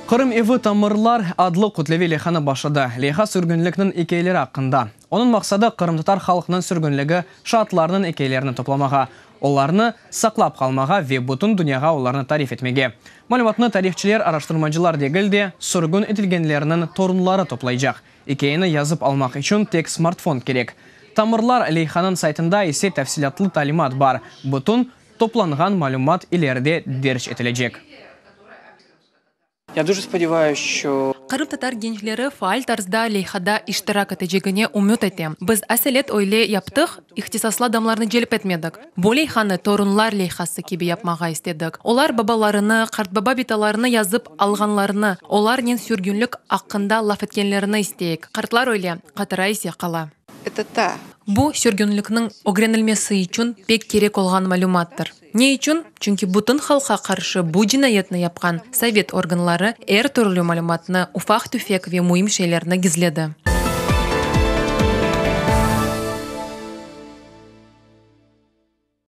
Кырым Евы тамырлар адлы құтлеве лейханы башыды. Лейха сүргінлікнің екейлері ақында. Оның мақсады Кырымтатар халқының сүргінлігі шатларының екейлерін топламаға, оларны сақлап қалмаға ве бұтын дүнияға оларны тариф етмеге. Малюматны тарихчілер, араштырмачылар дегілде сүргін етілгенлерінің торынлары топлайжақ. Екейіні yazып алмақ үшін тек смартфон керек. Тамырлар лейханың сайтында есе тәфсилатлы талимат бар. Бұтын топланған малюмат илерде дерч етілежек. Я дуже сподіваюся, що Кырым-татар генчлері фааль тарзда лейхада иштирак этежегіне умет етем. Біз әселет ойле яптық, ихтисаслы адамларны желіп етмедік. Бұл лейханы торунлар лейхасы кебе япмаға істедік. Олар бабаларыны, қартбаба биталарыны yazып алғанларыны, олар нен сүргінлік ақында лаф еткенлеріні істейік. Қартлар ойле, қатыра есе қала. це та. Бу сүргінлікнің огренілмесі үшін пек керек олған малюматтыр. Не үшін? Чүнки бұтын халқа қаршы бу жинаятны япқан совет органлары әр түрлі малюматны уфақ түфек ве муим шейлерні гізледі.